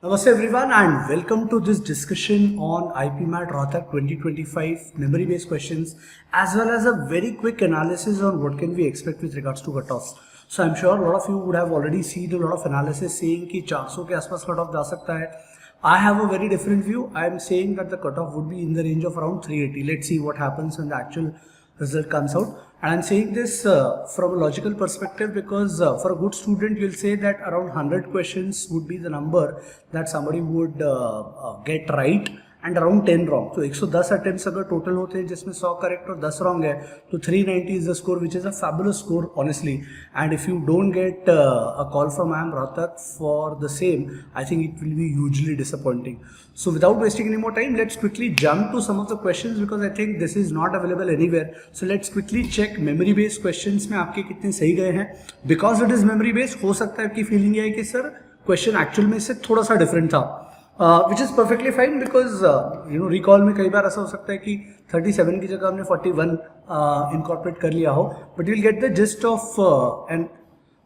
Namaste everyone and welcome to this discussion on IPMAT Rohtak 2025 memory based questions as well as a very quick analysis on what can we expect with regards to cutoffs. So I'm sure a lot of you would have already seen a lot of analysis saying कि 400 के आसपास cutoff जा सकता है. I have a very different view. I am saying that the cutoff would be in the range of around 380. Let's see what happens when the actual result comes out. And I'm saying this from a logical perspective because for a good student you'll say that around 100 questions would be the number that somebody would get right and around 10 wrong. So 110 attempts अगर total होते हैं जिसमें 100 correct और 10 wrong है तो 390 is the score, which is a fabulous score honestly. And if you don't get a call from IIM Rohtak for the same, I think it will be hugely disappointing. So without wasting any more time, let's quickly jump to some of the questions because I think this is not available anywhere. So let's quickly check memory based questions में आपके कितने सही गए हैं. Because it is memory based, हो सकता है आपकी feeling ये है कि सर question actual में से थोड़ा सा different था. Which is perfectly fine because recall में कई बार ऐसा हो सकता है कि 37 की जगह हमने 41 incorporate कर लिया हो, but you'll get the gist of and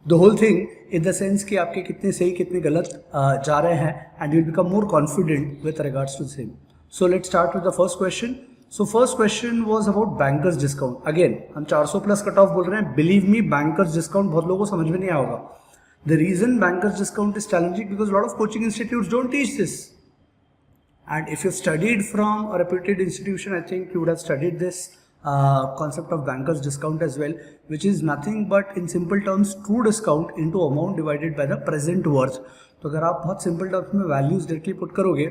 the whole thing in the sense कि आपके कितने सही कितने गलत जा रहे हैं and you'll become more confident with regards to the same. So let's start with the first question. So first question was about bankers discount. Again हम 400 plus cut off बोल रहे हैं. Believe me, bankers discount बहुत लोगों को समझ में नहीं आएगा. The reason bankers discount is challenging because a lot of coaching institutes don't teach this. And if you've studied from a reputed institution, I think you would have studied this concept of bankers discount as well, which is nothing but in simple terms true discount into amount divided by the present worth. तो अगर आप बहुत simple terms में values directly put करोगे,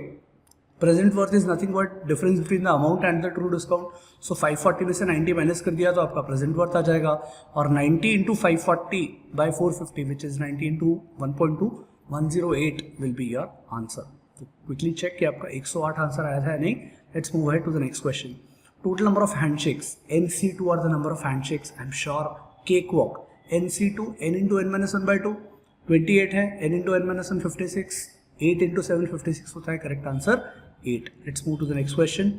present worth is nothing but difference between the amount and the true discount. So 540 में से 90 minus कर दिया तो आपका present worth आ जाएगा और 90 into 540 by 450 which is 90 into 1.2 108 will be your answer. तो quickly check कि आपका 108 आंसर आया था या नहीं. Let's move ahead to the next question. Total number of handshakes. NC2 are the number of handshakes. I'm sure cakewalk. NC2 n into n minus 1 by 2 28 है. n into n minus 1 56. 8 into 7 56 होता है. Correct answer 8. Let's move to the next question.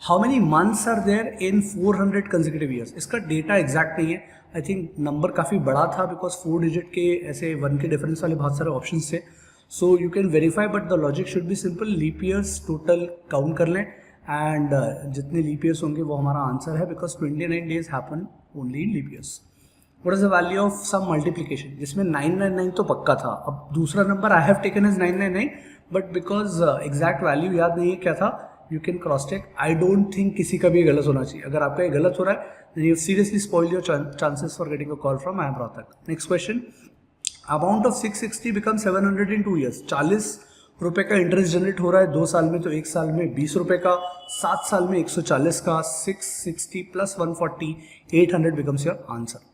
How many months are there in 400 consecutive years? इसका data exact नहीं है. I think number काफ़ी बड़ा था because 4 digit के ऐसे 1 के डिफरेंस वाले बहुत सारे ऑप्शंस थे. So you can verify but the logic should be simple. Leap years total count कर लें एंड जितने लीप ईयर्स होंगे वो हमारा आंसर है because 29 days happen only in leap years. What is the value of some multiplication? जिसमें 999 तो पक्का था. अब दूसरा number I have taken as 999 but because exact value याद नहीं है क्या था. You can cross check. I don't think किसी का भी गलत होना चाहिए. अगर आपका ये गलत हो रहा है then you seriously spoil your chances for getting a call from IIM Rohtak. Next question. Amount of 660 becomes 700 in 2 years. 40 रुपए का इंटरेस्ट जनरेट हो रहा है 2 साल में तो 1 साल में 20 रुपए का, 7 साल में 140 का. 660 plus 140 800 becomes your answer.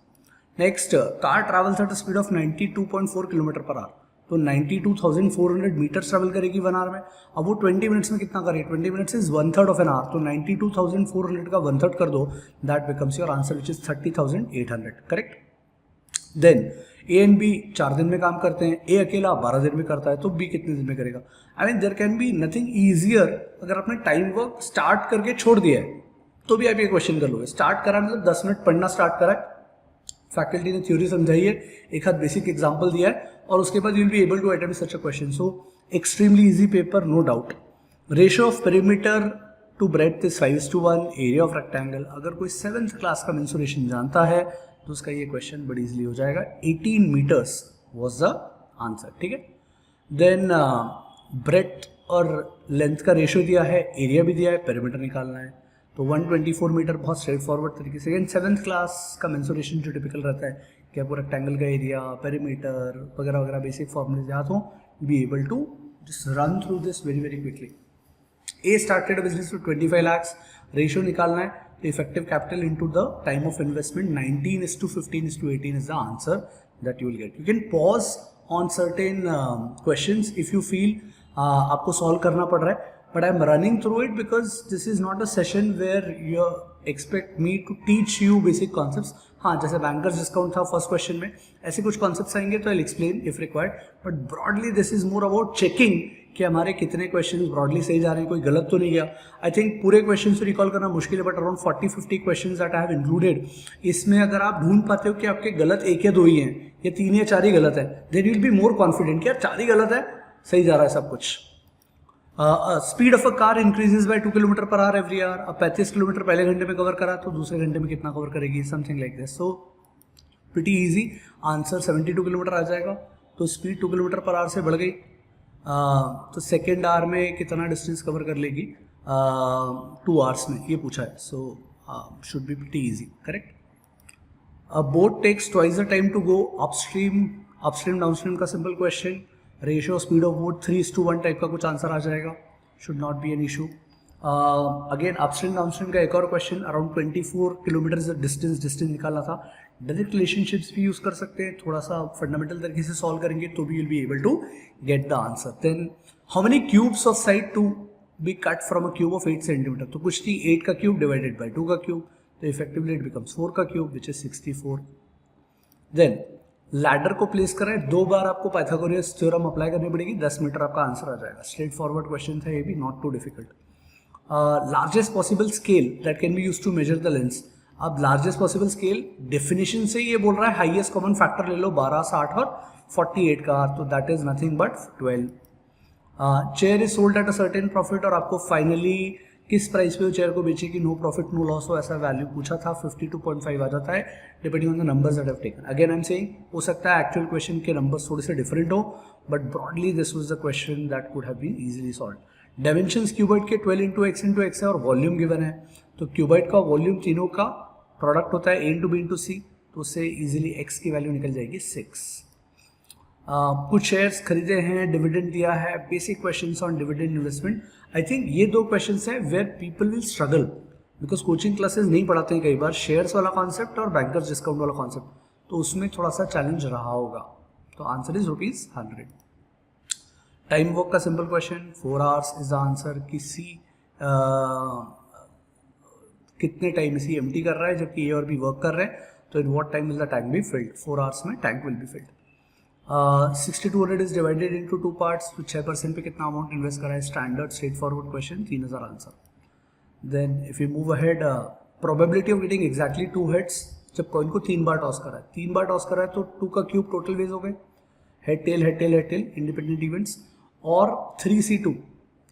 Next, car travels at speed of 92.4 kilometre per hour. तो 92,400 मीटर्स ट्रैवल करेगी 1 आवर में. अब वो 20 मिनट्स में कितना करेगी? 20 minutes is 1/3 of an hour. तो 92,400 का 1/3 कर दो. That becomes your answer which is 30,800. Correct. Then A and B 4 दिन में काम करते हैं. ए अकेला 12 दिन में करता है तो बी कितने दिन में करेगा? I mean there can be nothing easier. अगर आपने टाइम वर्क स्टार्ट करके छोड़ दिया है तो भी आप ये क्वेश्चन कर लोगे. स्टार्ट करा मतलब 10 मिनट पढ़ना स्टार्ट करा है, फैकल्टी ने थ्योरी समझाई है, एक हाथ बेसिक एग्जांपल दिया है और उसके बाद you will be able to attempt such a question. So extremely easy paper, no doubt. Ratio of perimeter to breadth is 5:1. Area of rectangle. अगर कोई 7th क्लास का मेंसुरेशन जानता है तो उसका ये क्वेश्चन बड़ी इजीली हो जाएगा. 18 मीटर्स वाज द आंसर. ठीक है. देन ब्रेड्थ और लेंथ का रेशियो दिया है, एरिया भी दिया है, पेरीमीटर निकालना है. तो 124 मीटर बहुत स्ट्रेट फॉरवर्ड तरीके से. 7th क्लास का मेंसुरेशन जो टिपिकल रहता है कि आपको रेक्टेंगल का एरिया, पेरीमीटर वगैरह वगैरह बेसिक फॉर्मूले याद हो, be able to just run through this very very quickly. A started business with 25 lakhs. Ratio निकालना है तो effective capital into the time of investment 19:15:18 is the answer that you will get. You can pause on certain questions if you feel आपको solve करना पड़ रहा है. But I'm running through it because this is not a session where you expect me to teach you basic concepts. हाँ, जैसे bankers discount था first question में, ऐसे कुछ कॉन्सेप्ट्स आएंगे तो I explain if required. But broadly this is more about checking कि हमारे कितने क्वेश्चंस ब्रॉडली सही जा रहे हैं, कोई गलत तो नहीं गया. आई थिंक पूरे क्वेश्चन को रिकॉल करना मुश्किल है but around 40-50 question that I have included. इसमें अगर आप ढूंढ पाते हो कि आपके गलत 1 या 2 ही हैं या 3 या 4 ही गलत है, then you will be more confident कि यार 4 ही गलत है सही जा रहा है सब कुछ। Speed of a car increases by 2 kilometre per our every hour. अब 35 किलोमीटर पहले घंटे में कवर करा तो दूसरे घंटे में कितना कवर करेगी, something like this. So pretty easy, answer 72 kilometre आ जाएगा। तो स्पीड 2 किलोमीटर पर आवर से बढ़ गई, तो सेकेंड आवर में कितना डिस्टेंस कवर कर लेगी, 2 आवर्स में, ये पूछा है। So should be pretty easy, correct. A boat takes twice the time to go upstream downstream का simple question. Ratio speed of boat 3:1 type का कुछ आंसर आ जाएगा, should not be an issue. Again upstream downstream का एक और question, around 24 kilometre distance निकालना था। डायरेक्ट रिलेशनशिप्स भी यूज कर सकते हैं, थोड़ा सा फंडामेंटल तरीके से सॉल्व करेंगे तो भी will be able to get the answer. Then how many cubes of side to be cut from a cube of 8 centimetre, तो कुछ थी 8 का क्यूब डिवाइडेड बाय 2 का क्यूब, तो इफेक्टिवली इट बिकम्स 4 का cube which is 64। Then ladder को place करें, 2 बार आपको पाइथागोरस थ्योरम अप्लाई करनी पड़ेगी, 10 मीटर आपका आंसर आ जाएगा। स्ट्रेट फॉरवर्ड क्वेश्चन था ये भी, not too difficult. Largest possible scale that can be use to measure the lens. अब लार्जेस्ट पॉसिबल स्केल डेफिनेशन से ये बोल रहा है हाईएस्ट कॉमन फैक्टर ले लो 12, 60 और 48 का, तो that is nothing but 12। Chair is sold at a certain profit, और आपको फाइनली किस प्राइस पे वो चेयर को बेचेगी, नो प्रॉफिट नो लॉस हो, ऐसा वैल्यू पूछा था, 52.5 आ जाता है depending on the numbers that have taken. Again I am saying, हो सकता है एक्चुअल क्वेश्चन के नंबर्स थोड़े से डिफरेंट हो, but broadly this was the question that could have been easily solved. Dimensions cuboid के 12 इंटू एक्स इंटू एक्स है और वॉल्यूम गिवन है, तो क्यूबाइड का वॉल्यूम तीनों का प्रोडक्ट होता है a इंटू बी इंटू सी, तो उससे इजीली x की वैल्यू निकल जाएगी 6। कुछ शेयर्स खरीदे हैं, डिविडेंड दिया है, basic questions on dividend investment. I think ये 2 क्वेश्चंस हैं where people will struggle, because coaching classes नहीं पढ़ाते हैं कई बार शेयर्स वाला कॉन्सेप्ट और बैंकर्स डिस्काउंट वाला कॉन्सेप्ट, तो उसमें थोड़ा सा चैलेंज रहा होगा। तो आंसर इज ₹100। टाइम वर्क का simple question, 4 hours is the answer. कितने टाइम इसी एम्प्टी कर रहा है जबकि ए और बी वर्क कर रहे हैं, तो in what time will the tank be filled, 4 hours में tank will be filled. 6200 is divided into 2 parts, तो 6% पे कितना अमाउंट इन्वेस्ट करा है, standard straightforward question, 3000 answer. Then if you move ahead, probability of getting exactly 2 heads, जब coin को 3 बार toss करा है, 3 बार टॉस करा है तो 2 का क्यूब टोटल वेज हो गए, head tail head tail head tail independent events, और 3C2,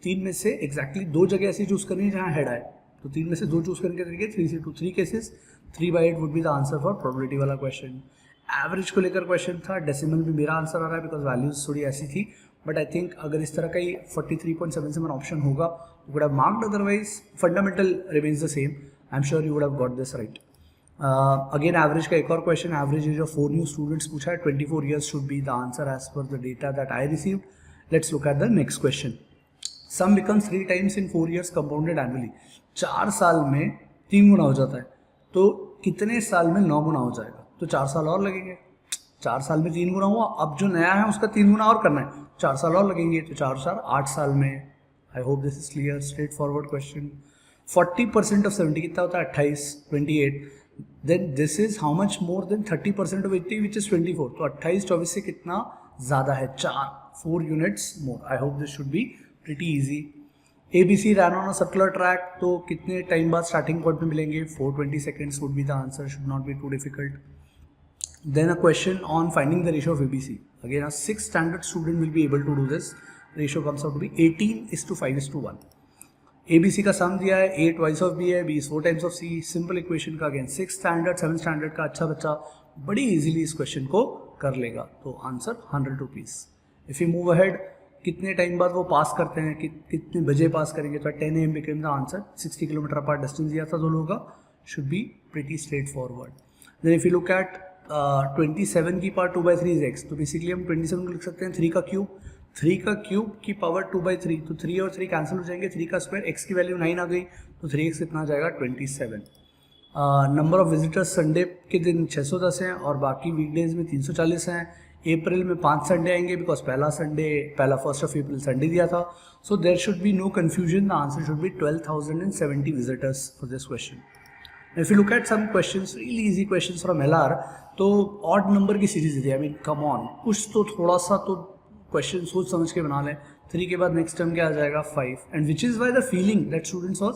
3 में से एग्जैक्टली 2 जगह ऐसी चूज करनी है जहाँ हेड आए, तो 3 में से 2 चूज करने के तरीके 3C2, 3 cases 3/8 would be the answer for probability वाला क्वेश्चन। एवरेज को लेकर क्वेश्चन था, डेसिमल में मेरा आंसर आ रहा है बिकॉज वैल्यूज थोड़ी ऐसी थी, बट आई थिंक अगर इस तरह का ही 43.77 ऑप्शन होगा would have marked, otherwise fundamental remains the same. I am sure you would have got this right. Again average का एक और क्वेश्चन, average age of 4 new students पूछा है, 24 years should be the answer as per the data that I received. Let's look at the next question. Sum becomes 3 times in 4 years compounded annually, 4 साल में 3 गुना हो जाता है, तो कितने साल में 9 गुना हो जाएगा, तो 4 साल और लगेंगे। 4 साल में 3 गुना हुआ, अब जो नया है उसका 3 गुना और करना है, 4 साल और लगेंगे, तो 4 8 साल में। I hope this is clear, straightforward question. 40% of 70 कितना होता है, 28, 28। Then this is how much more than 30% of 80 which is 24, तो 28 24 से कितना ज्यादा है, 4 units more. I hope this should be pretty easy. ABC run on a circular track, तो कितने टाइम बाद स्टार्टिंग पॉइंट में मिलेंगे, 420 seconds would be the answer, should not be too difficult. Then a question on finding the ratio of ABC. Again, a 6th standard student will be able to do this. Ratio comes out to be 18:5:1. ABC का सम दिया है, A twice of B है, B is 4 times of C. Simple equation का again 6th standard 7th standard का अच्छा बच्चा बड़ी easily इस क्वेश्चन को कर लेगा, तो answer ₹100। If you move ahead, कितने टाइम बाद वो पास करते हैं, कितने बजे पास करेंगे, तो 10 AM became the answer। 60 kilometre apart distance दिया था दोनों का, should be pretty straightforward. Then if you look at 27 की पावर 2/3 इज x, तो बेसिकली हम 27 को लिख सकते हैं 3 का क्यूब की पावर 2/3, तो 3 और 3 कैंसिल हो जाएंगे, 3 का स्क्वायर, x की वैल्यू 9 आ गई, तो 3x कितना आ जाएगा 27। नंबर ऑफ विजिटर्स संडे के दिन 610 हैं और बाकी वीकडेज में 340 हैं। अप्रैल में 5 संडे आएंगे बिकॉज पहला 1 अप्रैल संडे दिया था, so there should be no confusion, the answer should be 12,070 visitors for this question. If you look at some questions, really easy questions from LR, तो ऑड नंबर की series थी, I mean come on, कुछ तो थोड़ा सा तो question सोच समझ के बना लें। 3 के बाद नेक्स्ट टर्म क्या आ जाएगा 5, and which is why the feeling that students was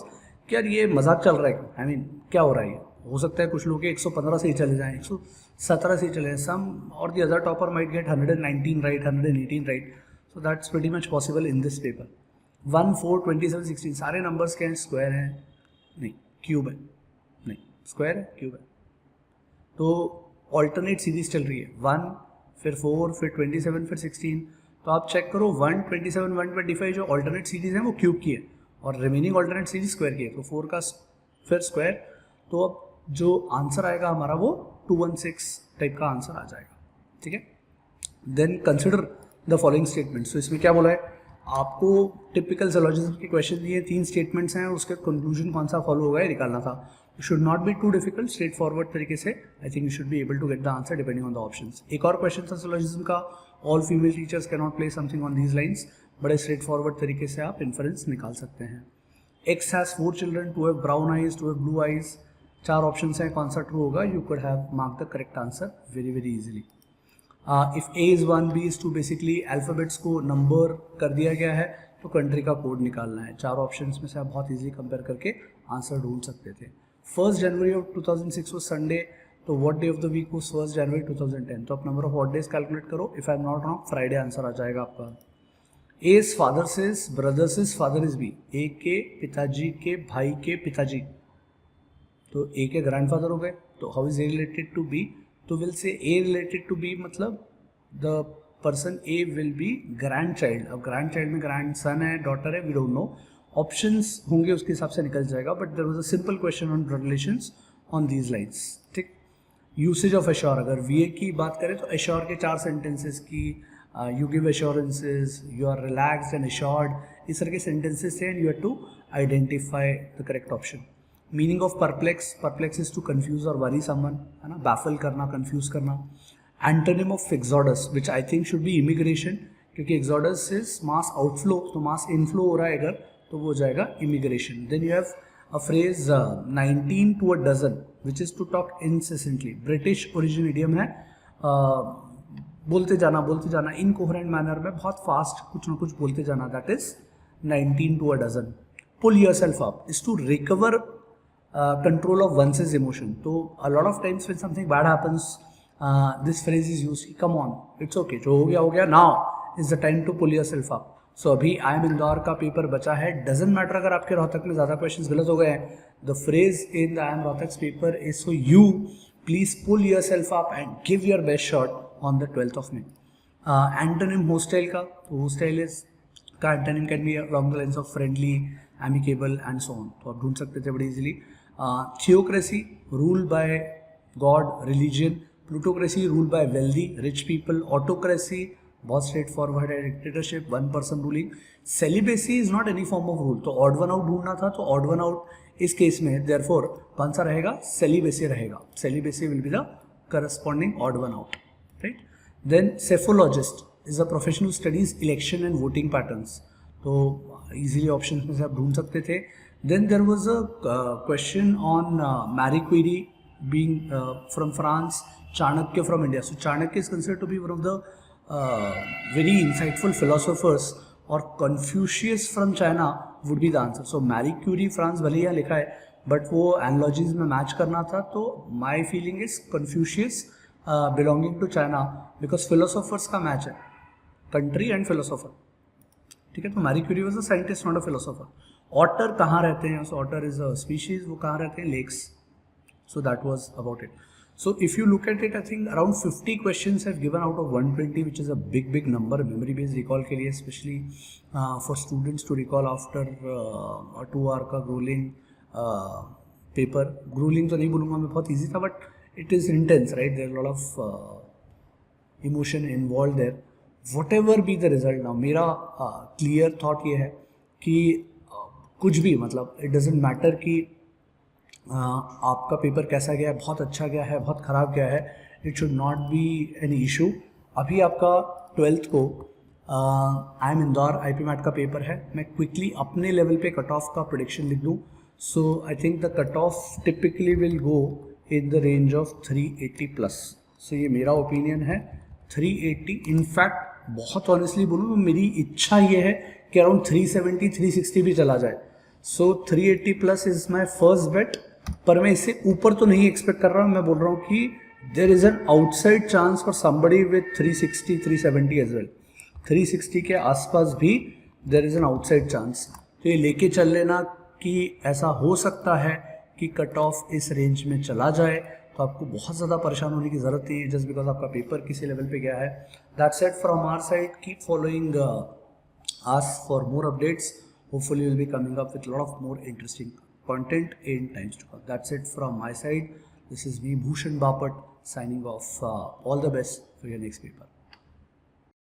कि यार ये मजाक चल रहा है, आई मीन क्या हो रहा है, हो सकता है कुछ लोग 115 से ही चले जाएँ, 117 से ही चले जाएँ, सम और the other topper might get 119 right, 118 right, so that's pretty much possible in this paper. 1, 4, 27, 16 सारे नंबर्स के स्क्वायर हैं? नहीं. क्यूब है? नहीं. स्क्वायर है, क्यूब है. तो ऑल्टरनेट सीरीज चल रही है. 1 फिर 4 फिर 27 फिर 16. तो आप चेक करो 1, 27, 125 जो ऑल्टरनेट सीरीज है वो क्यूब की है और रिमेनिंग ऑल्टरनेट सीरीज स्क्वायर की है. तो 4 का फिर स्क्वायर. तो अब जो आंसर आएगा हमारा वो 216 टाइप का आंसर आ जाएगा. ठीक है. Then consider the following statements. तो इसमें क्या बोला है आपको? टिपिकल सिलोजिज्म के क्वेश्चन दिए, 3 स्टेटमेंट्स हैं, उसके कंक्लूजन कौन सा फॉलो होगा ये निकालना था. It should not be too difficult, straightforward तरीके से. I think you should be able to get the answer depending on the options. एक और क्वेश्चन था सिलोजिज्म का, all female teachers can not play something on these lines. बड़े straightforward तरीके से आप इन्फरेंस निकाल सकते हैं. X has 4 children, 2 have brown eyes, 2 have blue eyes. 4 options हैं, कौन सा ट्रू होगा? You could have mark the correct answer very very easily. If A is 1, B is 2, basically alphabets को नंबर कर दिया गया है तो कंट्री का कोड निकालना है. 4 ऑप्शंस में से आप बहुत इजीली कंपेयर करके आंसर ढूंढ सकते थे. 1 जनवरी ऑफ 2006 was संडे, तो what day of the week was 1 January 2010. तो आप number of odd days calculate करो. If I am not wrong Friday answer आ जाएगा आपका. A's father says brother says father is B. A के पिताजी के भाई के पिताजी, तो A के ग्रैंडफादर हो गए. तो how is A related to B? तो will say A related to B मतलब the person A will be grandchild. अब ग्रैंड चाइल्ड में ग्रैंड सन है, डॉटर है, वी डोंट नो. ऑप्शंस होंगे उसके हिसाब से निकल जाएगा. But there was a simple question on relations on these lines. ठीक. यूसेज ऑफ एश्योर, अगर VA की बात करें तो एश्योर के 4 सेंटेंसेस की you give assurances, you are relaxed and assured, इस तरह के सेंटेंसेस हैं. You have to identify the correct option. Meaning of perplex, perplex is to confuse और वरी समवन, है ना, बैफल करना, कंफ्यूज करना. Antonym of exodus which I think should be immigration, क्योंकि एक्सोडस इज मास आउटफ्लो, तो mass inflow हो रहा है अगर, तो वो हो जाएगा immigration. Then you have a phrase 19 to a dozen which is to talk incessantly. British origin idiom है, बोलते जाना इनकोहेरेंट मैनर में, बहुत फास्ट कुछ ना कुछ बोलते जाना. That is 19 to a dozen. Pull yourself up is to recover control of one's emotion. तो a lot of times when something bad happens, this phrase is used. Come on, it's okay. जो हो गया. Now is the time to pull yourself up. So अभी IIM Indore का paper बचा है. Doesn't matter अगर आपके रोहतक में ज़्यादा questions गलत हो गए हैं. The phrase in the IIM Rohtak's paper is so you please pull yourself up and give your best shot on the 12th of May. Antonym hostile का, तो hostile is का antonym can be along the lines of friendly, amicable and so on. तो आप ढूंढ सकते थे बड़ी easily. Theocracy, rule by God, religion. Plutocracy, rule by wealthy, rich people. Autocracy, बहुत स्ट्रेट फॉरवर्ड है, dictatorship, 1 person ruling. Celibacy is not any form of rule, तो odd one out ढूंढना था, तो ऑड वन आउट इस case में therefore कौन सा रहेगा? सेलिबेसी रहेगा. Celibacy will be the corresponding odd one out. Right. Then psephologist is a profession who studies election and voting patterns, तो इजीली ऑप्शन में से आप ढूंढ सकते थे. Then there was a question on Marie Curie being from France, Chanakya from India. So Chanakya is considered to be one of the very insightful philosophers, or Confucius from China would be the answer. So Marie Curie France भले यहाँ लिखा है, but वो analogies में match करना था. तो my feeling is Confucius belonging to China, because philosophers का मैच है, country and philosopher. ठीक है. तो Mary Curie was a scientist, not a philosopher. Otter कहाँ रहते हैं? So otter is a species, वो कहाँ रहते हैं? Lakes. So that was about it. So if you look at it, I think around 50 questions have given out of 120, which is a big number memory based recall के लिए, specially for students to recall after 2 hour का gruelling paper. Gruelling तो नहीं बोलूँगा मैं, बहुत easy था, but it is intense, right. There lot of emotion involve there. whatever be the result. now मेरा क्लियर थॉट ये है कि कुछ भी, मतलब इट डजेंट मैटर कि आपका पेपर कैसा गया है, बहुत अच्छा गया है, बहुत ख़राब गया है, it should not be any issue. अभी आपका 12th को IIM इंदौर IP मैट का पेपर है. मैं क्विकली अपने लेवल पे कट ऑफ का प्रेडिक्शन लिख दूँ. So I think the cut off typically will go in the range of 380+. सो ये मेरा ओपिनियन है, 380. इनफैक्ट बहुत ऑनेस्टली बोलूँ तो मेरी इच्छा ये है कि अराउंड 370 360 भी चला जाए. सो 380+ इज माई फर्स्ट बेट. पर मैं इससे ऊपर तो नहीं एक्सपेक्ट कर रहा हूँ. मैं बोल रहा हूँ कि there is an outside chance for somebody with 360 370 as well. 360 के आसपास भी there is an outside chance. तो ये लेके चल लेना कि ऐसा हो सकता है कि कट ऑफ इस रेंज में चला जाए, तो आपको बहुत ज़्यादा परेशान होने की ज़रूरत नहीं है जस्ट बिकॉज आपका पेपर किसी लेवल पे गया है। That's it from our side, keep following us for more updates. Hopefully we'll be coming up with a lot of more interesting content in times to come. That's it from my side. This is me, Bhushan Bapat, signing off. All the best for your next paper.